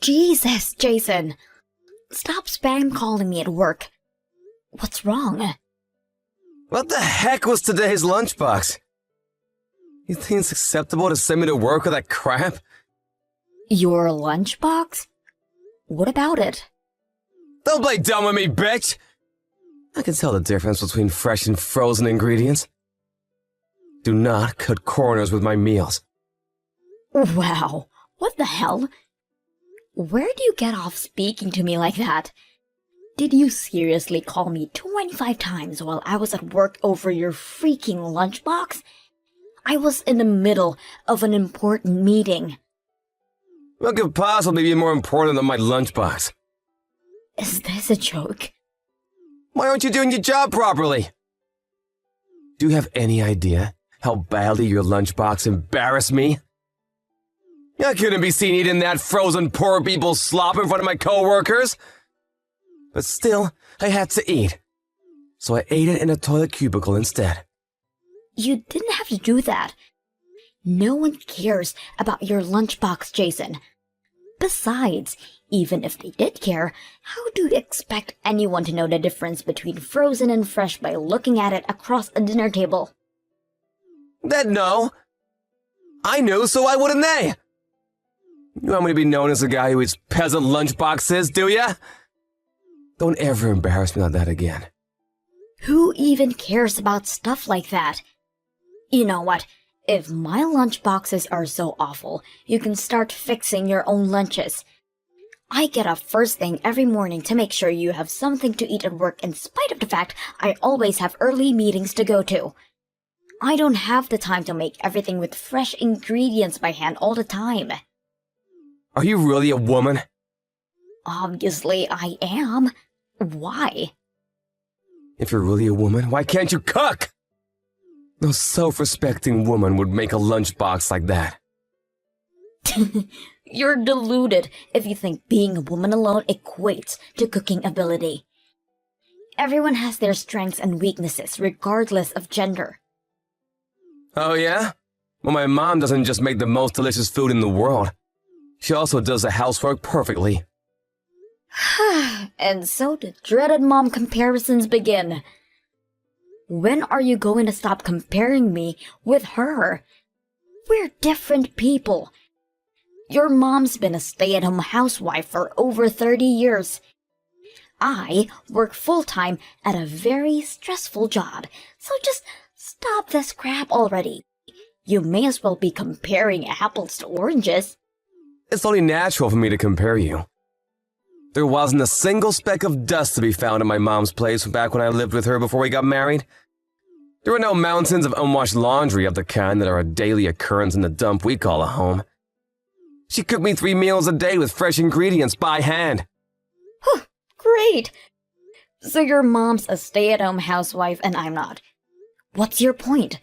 Jesus, Jason. Stop spam calling me at work. What's wrong? What the heck was today's lunchbox? You think it's acceptable to send me to work with that crap? Your lunchbox? What about it? Don't play dumb with me, bitch! I can tell the difference between fresh and frozen ingredients. Do not cut corners with my meals. Wow, what the hell? Where do you get off speaking to me like that? Did you seriously call me 25 times while I was at work over your freaking lunchbox? I was in the middle of an important meeting. What could possibly be more important than my lunchbox? Is this a joke? Why aren't you doing your job properly? Do you have any idea how badly your lunchbox embarrassed me? I couldn't be seen eating that frozen poor people's slop in front of my coworkers. But still, I had to eat. So I ate it in a toilet cubicle instead. You didn't have to do that. No one cares about your lunchbox, Jason. Besides, even if they did care, how do you expect anyone to know the difference between frozen and fresh by looking at it across a dinner table? No. I knew, so why wouldn't they? You want me to be known as a guy who eats peasant lunchboxes, do ya? Don't ever embarrass me like that again. Who even cares about stuff like that? You know what? If my lunchboxes are so awful, you can start fixing your own lunches. I get up first thing every morning to make sure you have something to eat at work in spite of the fact I always have early meetings to go to. I don't have the time to make everything with fresh ingredients by hand all the time. Are you really a woman? Obviously I am. Why? If you're really a woman, why can't you cook? No self-respecting woman would make a lunchbox like that. You're deluded if you think being a woman alone equates to cooking ability. Everyone has their strengths and weaknesses regardless of gender. Oh yeah? Well, my mom doesn't just make the most delicious food in the world. She also does the housework perfectly. And so the dreaded mom comparisons begin. When are you going to stop comparing me with her? We're different people. Your mom's been a stay-at-home housewife for over 30 years. I work full-time at a very stressful job, so just stop this crap already. You may as well be comparing apples to oranges. It's only natural for me to compare you. There wasn't a single speck of dust to be found in my mom's place back when I lived with her before we got married. There were no mountains of unwashed laundry of the kind that are a daily occurrence in the dump we call a home. She cooked me 3 meals a day with fresh ingredients by hand. Great! So your mom's a stay-at-home housewife and I'm not. What's your point?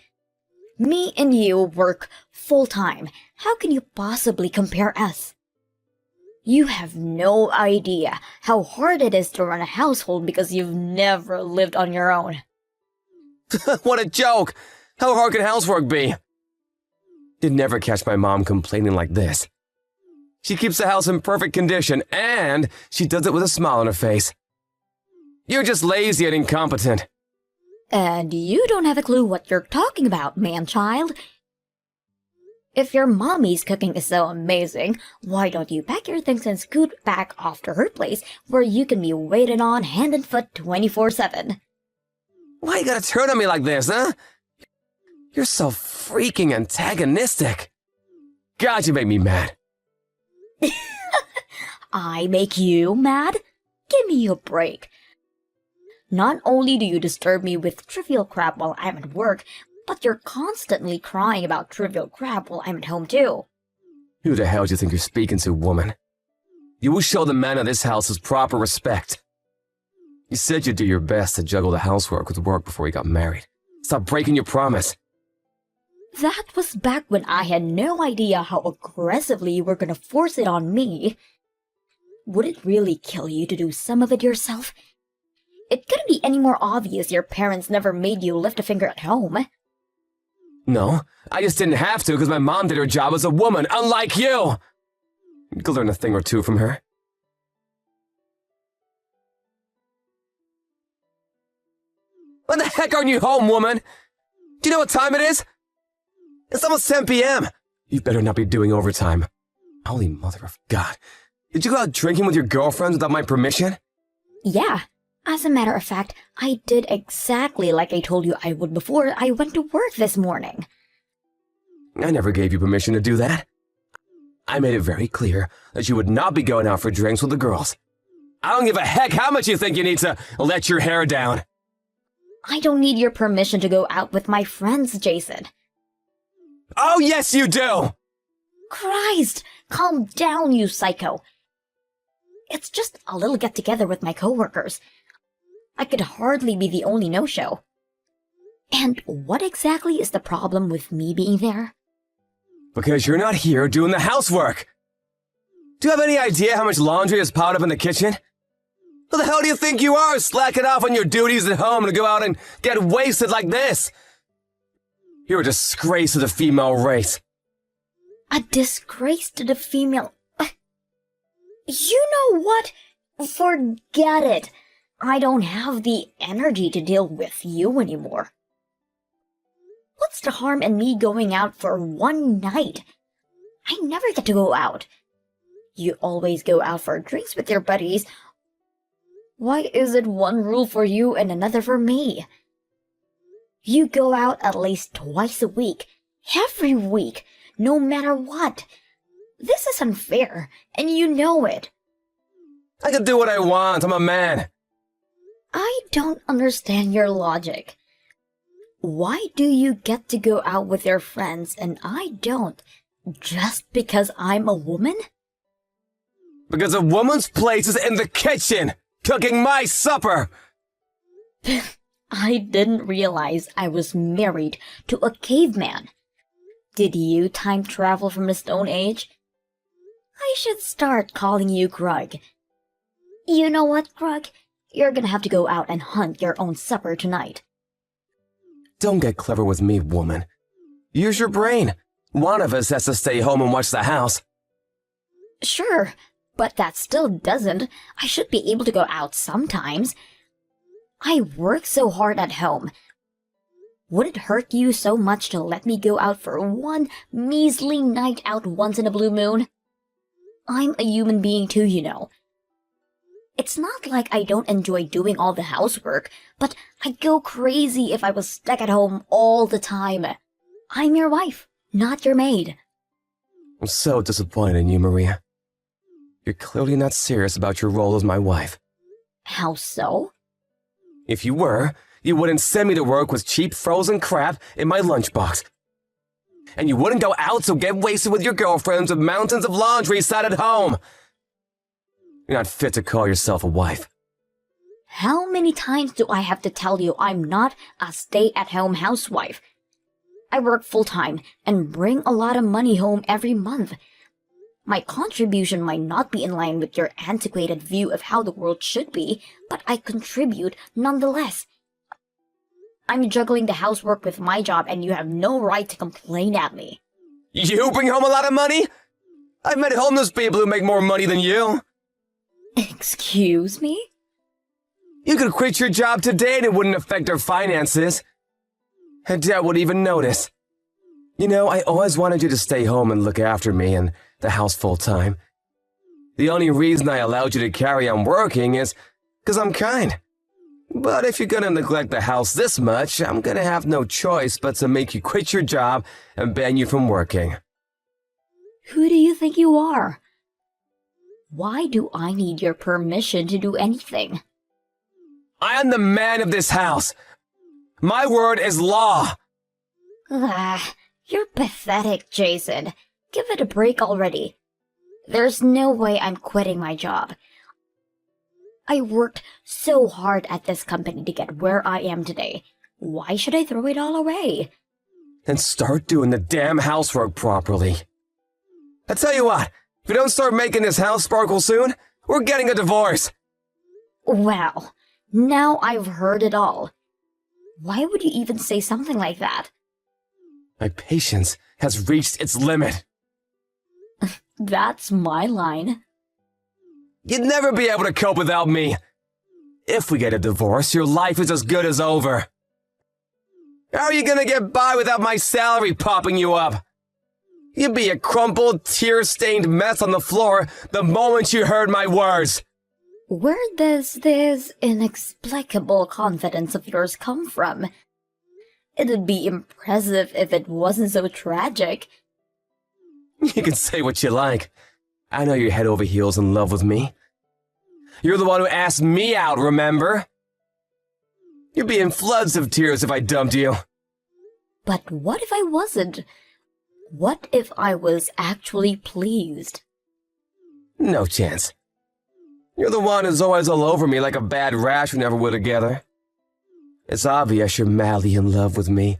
Me and you work full-time. How can you possibly compare us? You have no idea how hard it is to run a household because you've never lived on your own. What a joke! How hard can housework be? You'd never catch my mom complaining like this. She keeps the house in perfect condition, and she does it with a smile on her face. You're just lazy and incompetent. And you don't have a clue what you're talking about, man-child. If your mommy's cooking is so amazing, why don't you pack your things and scoot back off to her place where you can be waited on hand and foot 24/7? Why you gotta turn on me like this, huh? You're so freaking antagonistic. God, you make me mad. I make you mad? Give me a break. Not only do you disturb me with trivial crap while I'm at work, but you're constantly crying about trivial crap while I'm at home too. Who the hell do you think you're speaking to, woman? You will show the man of this house his proper respect. You said you'd do your best to juggle the housework with work before we got married. Stop breaking your promise. That was back when I had no idea how aggressively you were gonna force it on me. Would it really kill you to do some of it yourself? It couldn't be any more obvious your parents never made you lift a finger at home. No, I just didn't have to because my mom did her job as a woman, unlike you. You could learn a thing or two from her. When the heck aren't you home, woman? Do you know what time it is? It's almost 10 p.m. You better not be doing overtime. Holy mother of God. Did you go out drinking with your girlfriends without my permission? Yeah. As a matter of fact, I did exactly like I told you I would before I went to work this morning. I never gave you permission to do that. I made it very clear that you would not be going out for drinks with the girls. I don't give a heck how much you think you need to let your hair down. I don't need your permission to go out with my friends, Jason. Oh, yes, you do! Christ! Calm down, you psycho. It's just a little get-together with my coworkers. I could hardly be the only no-show. And what exactly is the problem with me being there? Because you're not here doing the housework. Do you have any idea how much laundry is piled up in the kitchen? Who the hell do you think you are, slacking off on your duties at home to go out and get wasted like this? You're a disgrace to the female race. A disgrace to the female... You know what? Forget it. I don't have the energy to deal with you anymore. What's the harm in me going out for one night? I never get to go out. You always go out for drinks with your buddies. Why is it one rule for you and another for me? You go out at least twice a week, every week, no matter what. This is unfair, and you know it. I can do what I want, I'm a man. I don't understand your logic. Why do you get to go out with your friends and I don't? Just because I'm a woman? Because a woman's place is in the kitchen, cooking my supper. I didn't realize I was married to a caveman. Did you time travel from the Stone Age? I should start calling you Grug. You know what, Grug? You're gonna have to go out and hunt your own supper tonight. Don't get clever with me, woman. Use your brain. One of us has to stay home and watch the house. Sure, but that still doesn't. I should be able to go out sometimes. I work so hard at home. Would it hurt you so much to let me go out for one measly night out once in a blue moon? I'm a human being too, you know. It's not like I don't enjoy doing all the housework, but I'd go crazy if I was stuck at home all the time. I'm your wife, not your maid. I'm so disappointed in you, Maria. You're clearly not serious about your role as my wife. How so? If you were, you wouldn't send me to work with cheap frozen crap in my lunchbox. And you wouldn't go out to get wasted with your girlfriends with mountains of laundry sat at home. You're not fit to call yourself a wife. How many times do I have to tell you I'm not a stay-at-home housewife? I work full-time and bring a lot of money home every month. My contribution might not be in line with your antiquated view of how the world should be, but I contribute nonetheless. I'm juggling the housework with my job and you have no right to complain at me. You bring home a lot of money? I've met homeless people who make more money than you. Excuse me? You could quit your job today and it wouldn't affect our finances. And Dad would even notice. You know, I always wanted you to stay home and look after me and the house full time. The only reason I allowed you to carry on working is because I'm kind. But if you're gonna neglect the house this much, I'm gonna have no choice but to make you quit your job and ban you from working. Who do you think you are? Why do I need your permission to do anything? I am the man of this house. My word is law. You're pathetic, Jason. Give it a break already. There's no way I'm quitting my job. I worked so hard at this company to get where I am today. Why should I throw it all away? Then start doing the damn housework properly. I tell you what, if you don't start making this house sparkle soon, we're getting a divorce. Well, now I've heard it all. Why would you even say something like that? My patience has reached its limit. That's my line. You'd never be able to cope without me. If we get a divorce, your life is as good as over. How are you gonna get by without my salary popping you up? You'd be a crumpled, tear-stained mess on the floor the moment you heard my words. Where does this inexplicable confidence of yours come from? It'd be impressive if it wasn't so tragic. You can say what you like. I know you're head over heels in love with me. You're the one who asked me out, remember? You'd be in floods of tears if I dumped you. But what if I wasn't? What if I was actually pleased? No chance. You're the one who's always all over me like a bad rash whenever we're together. It's obvious you're madly in love with me.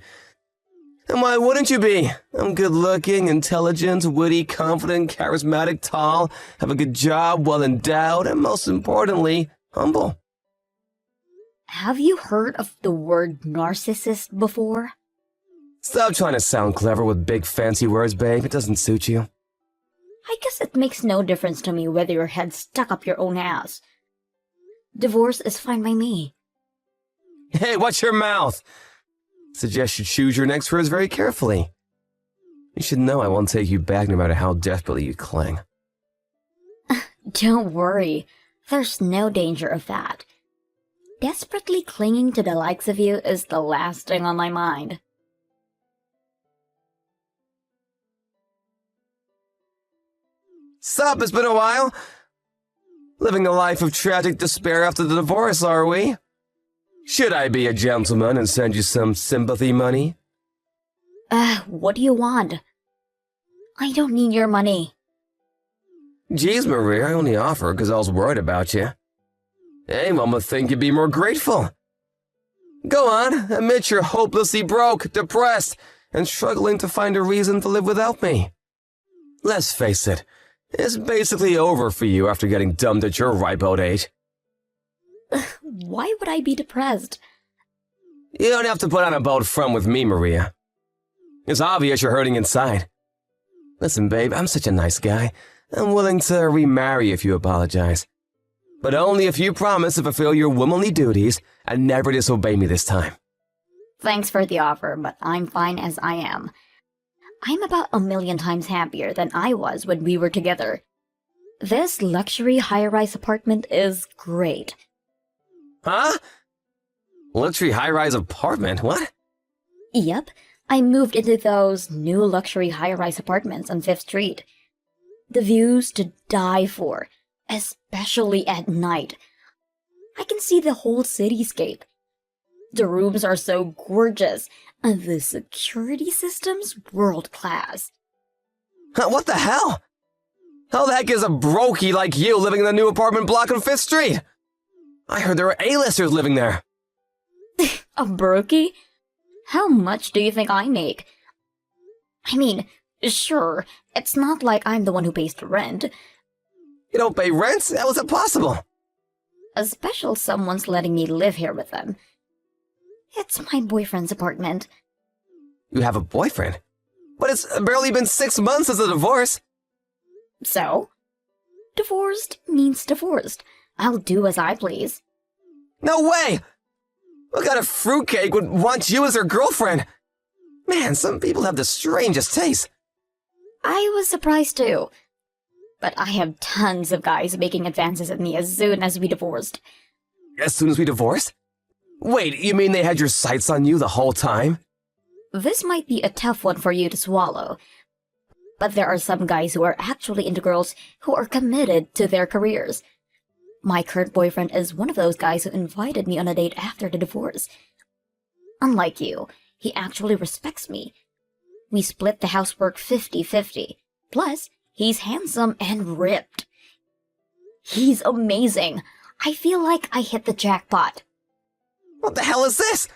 And why wouldn't you be? I'm good-looking, intelligent, witty, confident, charismatic, tall, have a good job, well-endowed, and most importantly, humble. Have you heard of the word narcissist before? Stop trying to sound clever with big fancy words, babe. It doesn't suit you. I guess it makes no difference to me whether your head's stuck up your own ass. Divorce is fine by me. Hey, watch your mouth! Suggest you choose your next words very carefully. You should know I won't take you back no matter how desperately you cling. Don't worry, there's no danger of that. Desperately clinging to the likes of you is the last thing on my mind. Sup, it's been a while. Living a life of tragic despair after the divorce, are we? Should I be a gentleman and send you some sympathy money? What do you want? I don't need your money. Geez, Maria, I only offer because I was worried about you. Hey, Mom would think you'd be more grateful. Go on, admit you're hopelessly broke, depressed, and struggling to find a reason to live without me. Let's face it, it's basically over for you after getting dumped at your ripe old age. Why would I be depressed? You don't have to put on a bold front with me, Maria. It's obvious you're hurting inside. Listen, babe, I'm such a nice guy. I'm willing to remarry if you apologize. But only if you promise to fulfill your womanly duties and never disobey me this time. Thanks for the offer, but I'm fine as I am. I'm about 1,000,000 times happier than I was when we were together. This luxury high-rise apartment is great. Huh? Luxury high-rise apartment? What? Yep, I moved into those new luxury high-rise apartments on 5th Street. The views to die for, especially at night. I can see the whole cityscape. The rooms are so gorgeous, and the security system's world-class. What the hell? How the heck is a brokey like you living in the new apartment block on 5th Street? I heard there were A-listers living there. A brokey? How much do you think I make? I mean, sure, it's not like I'm the one who pays the rent. You don't pay rent? How is that possible? A special someone's letting me live here with them. It's my boyfriend's apartment. You have a boyfriend? But it's barely been 6 months since the divorce. So? Divorced means divorced. I'll do as I please. No way! What kind of fruitcake would want you as her girlfriend? Man, some people have the strangest taste. I was surprised too. But I have tons of guys making advances at me as soon as we divorced. As soon as we divorced? Wait, you mean they had your sights on you the whole time? This might be a tough one for you to swallow. But there are some guys who are actually into girls who are committed to their careers. My current boyfriend is one of those guys who invited me on a date after the divorce. Unlike you, he actually respects me. We split the housework 50-50. Plus, he's handsome and ripped. He's amazing. I feel like I hit the jackpot. What the hell is this?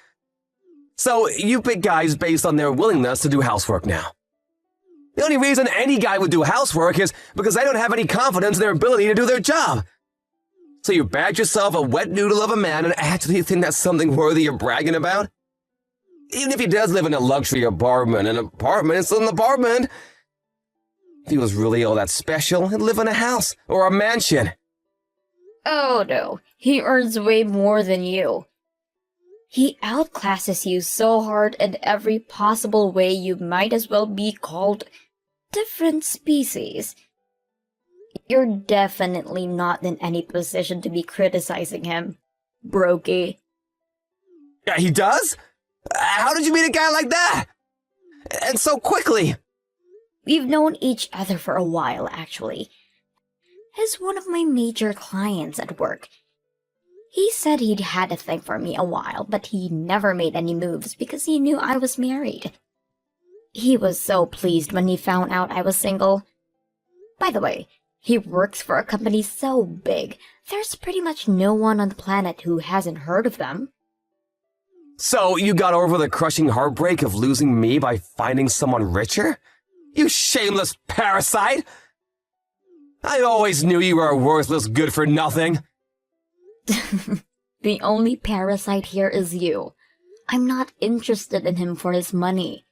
So, you pick guys based on their willingness to do housework now. The only reason any guy would do housework is because they don't have any confidence in their ability to do their job. So you bagged yourself a wet noodle of a man and actually think that's something worthy of bragging about? Even if he does live in a luxury apartment, an apartment is still an apartment. If he was really all that special, he'd live in a house or a mansion. Oh no, he earns way more than you. He outclasses you so hard in every possible way you might as well be called different species. You're definitely not in any position to be criticizing him, Brokey. Yeah, he does? How did you meet a guy like that? And so quickly? We've known each other for a while, actually. He's one of my major clients at work. He said he'd had a thing for me a while, but he never made any moves because he knew I was married. He was so pleased when he found out I was single. By the way, he works for a company so big, there's pretty much no one on the planet who hasn't heard of them. So you got over the crushing heartbreak of losing me by finding someone richer? You shameless parasite! I always knew you were a worthless good-for-nothing. The only parasite here is you. I'm not interested in him for his money.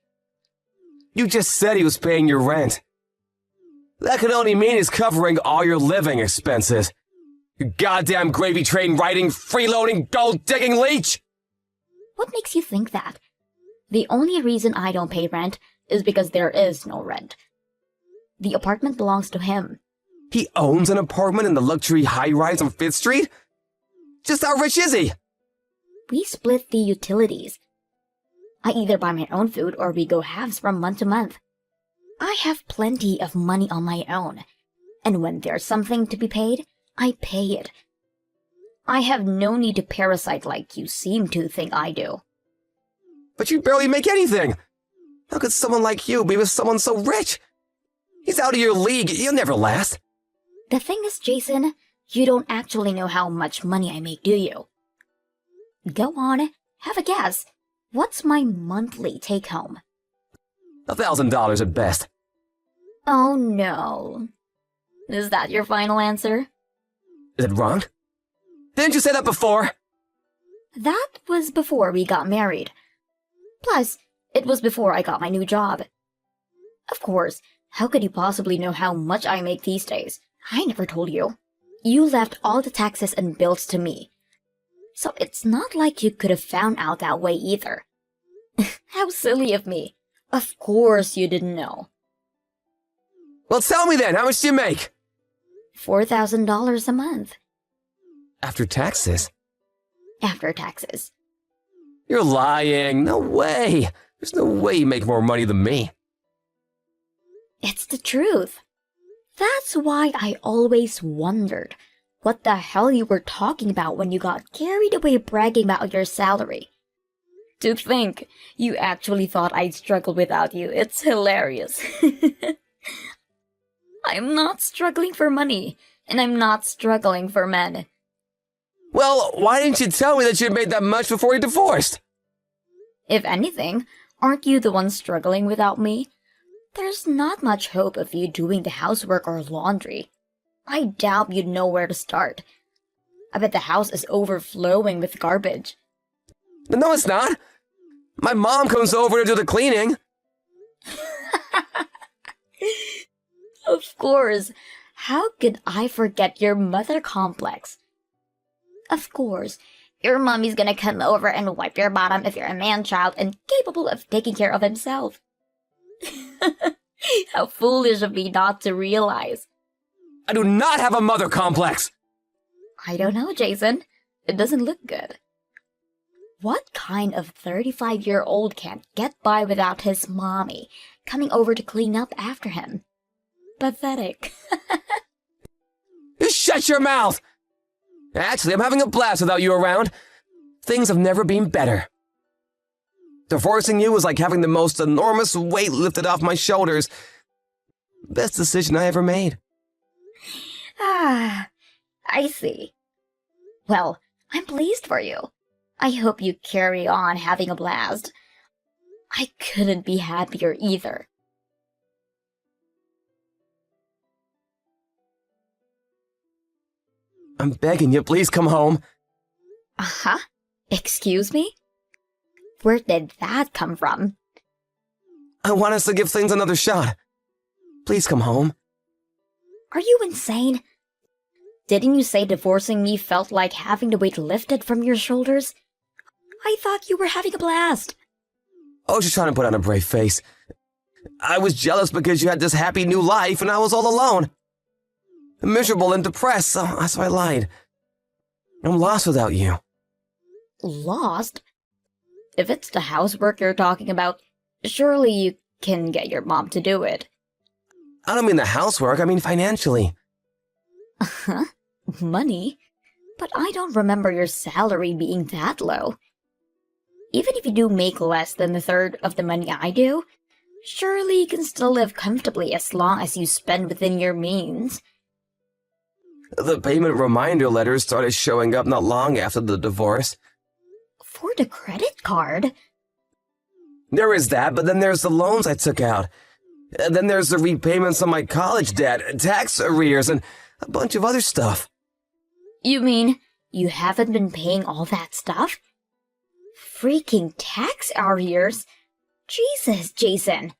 You just said he was paying your rent. That could only mean he's covering all your living expenses. You goddamn gravy train riding, freeloading, gold-digging leech! What makes you think that? The only reason I don't pay rent is because there is no rent. The apartment belongs to him. He owns an apartment in the luxury high-rise on 5th Street? Just how rich is he? We split the utilities. I either buy my own food or we go halves from month to month. I have plenty of money on my own, and when there's something to be paid, I pay it. I have no need to parasite like you seem to think I do. But you barely make anything. How could someone like you be with someone so rich? He's out of your league. You'll never last. The thing is, Jason, you don't actually know how much money I make, do you? Go on, have a guess. What's my monthly take-home? $1,000 at best. Oh no. Is that your final answer? Is it wrong? Didn't you say that before? That was before we got married. Plus, it was before I got my new job. Of course, how could you possibly know how much I make these days? I never told you. You left all the taxes and bills to me. So it's not like you could have found out that way either. How silly of me. Of course you didn't know. Well, tell me then, how much do you make? $4,000 a month. After taxes? After taxes. You're lying. No way. There's no way you make more money than me. It's the truth. That's why I always wondered what the hell you were talking about when you got carried away bragging about your salary. To think you actually thought I'd struggle without you, it's hilarious. I'm not struggling for money, and I'm not struggling for men. Well, why didn't you tell me that you'd made that much before you divorced? If anything, aren't you the one struggling without me? There's not much hope of you doing the housework or laundry. I doubt you'd know where to start. I bet the house is overflowing with garbage. No, it's not. My mom comes over to do the cleaning. Of course. How could I forget your mother complex? Of course. Your mommy's gonna come over and wipe your bottom if you're a man-child and capable of taking care of himself. How foolish of me not to realize. I do not have a mother complex. I don't know, Jason. It doesn't look good. What kind of 35-year-old can't get by without his mommy coming over to clean up after him? Pathetic. You shut your mouth! Actually, I'm having a blast without you around. Things have never been better. Divorcing you was like having the most enormous weight lifted off my shoulders. Best decision I ever made. Ah, I see. Well, I'm pleased for you. I hope you carry on having a blast. I couldn't be happier either. I'm begging you, please come home. Uh-huh. Excuse me? Where did that come from? I want us to give things another shot. Please come home. Are you insane? Didn't you say divorcing me felt like having the weight lifted from your shoulders? I thought you were having a blast. I was just trying to put on a brave face. I was jealous because you had this happy new life and I was all alone. Miserable and depressed, so I lied. I'm lost without you. Lost? If it's the housework you're talking about, surely you can get your mom to do it. I don't mean the housework, I mean financially. Huh? Money? But I don't remember your salary being that low. Even if you do make less than a third of the money I do, surely you can still live comfortably as long as you spend within your means. The payment reminder letters started showing up not long after the divorce. For the credit card? There is that, but then there's the loans I took out. And then there's the repayments on my college debt, tax arrears, and a bunch of other stuff. You mean you haven't been paying all that stuff? Freaking tax arrears? Jesus, Jason.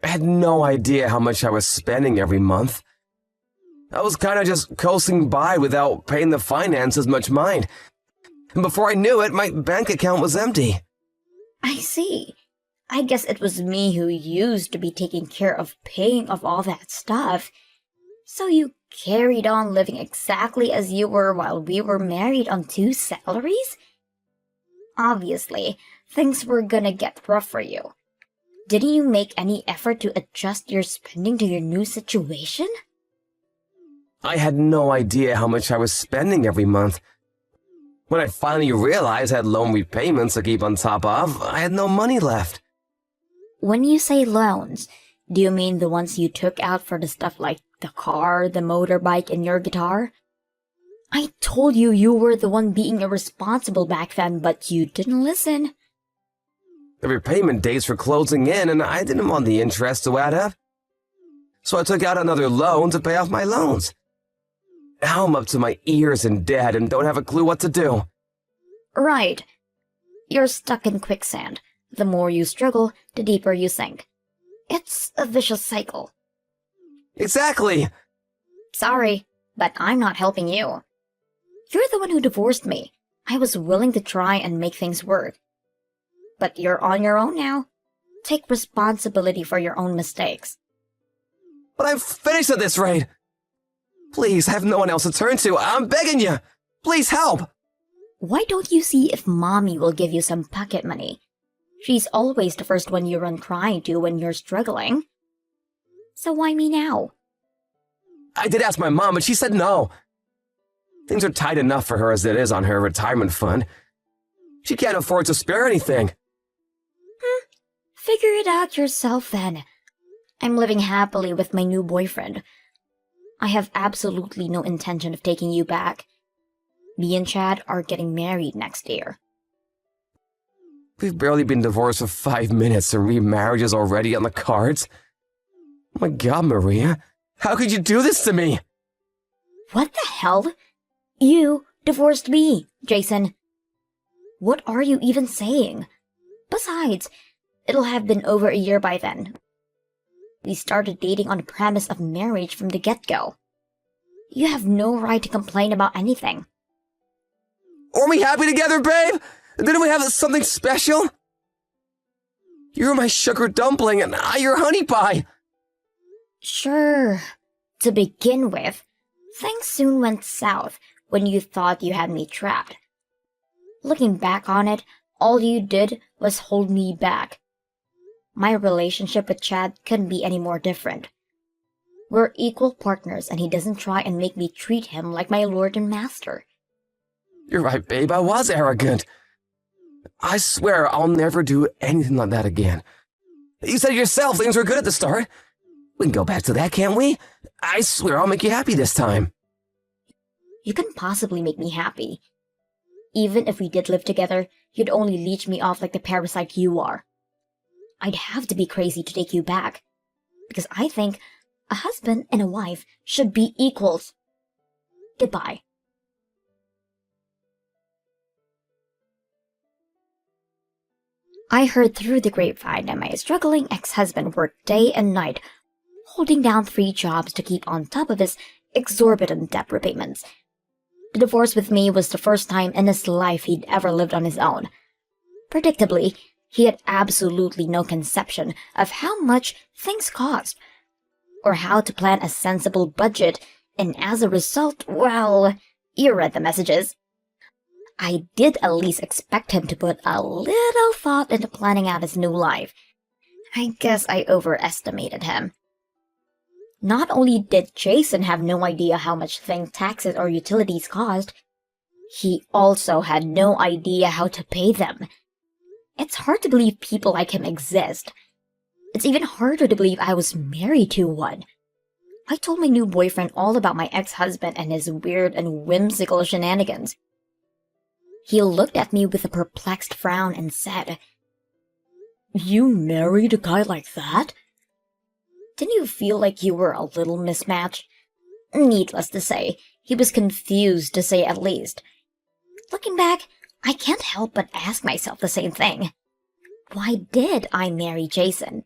I had no idea how much I was spending every month. I was kind of just coasting by without paying the finances much mind. And before I knew it, my bank account was empty. I see. I guess it was me who used to be taking care of paying off all that stuff. So you carried on living exactly as you were while we were married on 2 salaries? Obviously, things were gonna get rough for you. Didn't you make any effort to adjust your spending to your new situation? I had no idea how much I was spending every month. When I finally realized I had loan repayments to keep on top of, I had no money left. When you say loans, do you mean the ones you took out for the stuff like the car, the motorbike, and your guitar? I told you you were the one being irresponsible back then, but you didn't listen. The repayment dates were closing in, and I didn't want the interest to add up. So I took out another loan to pay off my loans. Now I'm up to my ears in debt and don't have a clue what to do. Right. You're stuck in quicksand. The more you struggle, the deeper you sink. It's a vicious cycle. Exactly. Sorry, but I'm not helping you. You're the one who divorced me. I was willing to try and make things work. But you're on your own now. Take responsibility for your own mistakes. But I'm finished at this rate. Please, I have no one else to turn to. I'm begging you. Please help. Why don't you see if Mommy will give you some pocket money? She's always the first one you run crying to when you're struggling. So why me now? I did ask my mom, but she said no. Things are tight enough for her as it is on her retirement fund. She can't afford to spare anything. Figure it out yourself then. I'm living happily with my new boyfriend. I have absolutely no intention of taking you back. Me and Chad are getting married next year. We've barely been divorced for 5 minutes and remarriage is already on the cards. Oh my God, Maria. How could you do this to me? What the hell? You divorced me, Jason. What are you even saying? Besides, it'll have been over a year by then. We started dating on the premise of marriage from the get-go. You have no right to complain about anything. Aren't we happy together, babe? Didn't we have something special? You're my sugar dumpling and I your honey pie. Sure. To begin with, things soon went south when you thought you had me trapped. Looking back on it, all you did was hold me back. My relationship with Chad couldn't be any more different. We're equal partners and he doesn't try and make me treat him like my lord and master. You're right, babe. I was arrogant. I swear I'll never do anything like that again. You said yourself things were good at the start. We can go back to that, can't we? I swear I'll make you happy this time. You couldn't possibly make me happy. Even if we did live together, you'd only leech me off like the parasite you are. I'd have to be crazy to take you back. Because I think a husband and a wife should be equals. Goodbye. I heard through the grapevine that my struggling ex-husband worked day and night, holding down 3 jobs to keep on top of his exorbitant debt repayments. The divorce with me was the first time in his life he'd ever lived on his own. Predictably, he had absolutely no conception of how much things cost, or how to plan a sensible budget, and as a result, well, you read the messages. I did at least expect him to put a little thought into planning out his new life. I guess I overestimated him. Not only did Jason have no idea how much things, taxes, or utilities cost, he also had no idea how to pay them. It's hard to believe people like him exist. It's even harder to believe I was married to one. I told my new boyfriend all about my ex-husband and his weird and whimsical shenanigans. He looked at me with a perplexed frown and said, "You married a guy like that? Didn't you feel like you were a little mismatched?" Needless to say, he was confused, to say at least. Looking back, I can't help but ask myself the same thing. Why did I marry Jason?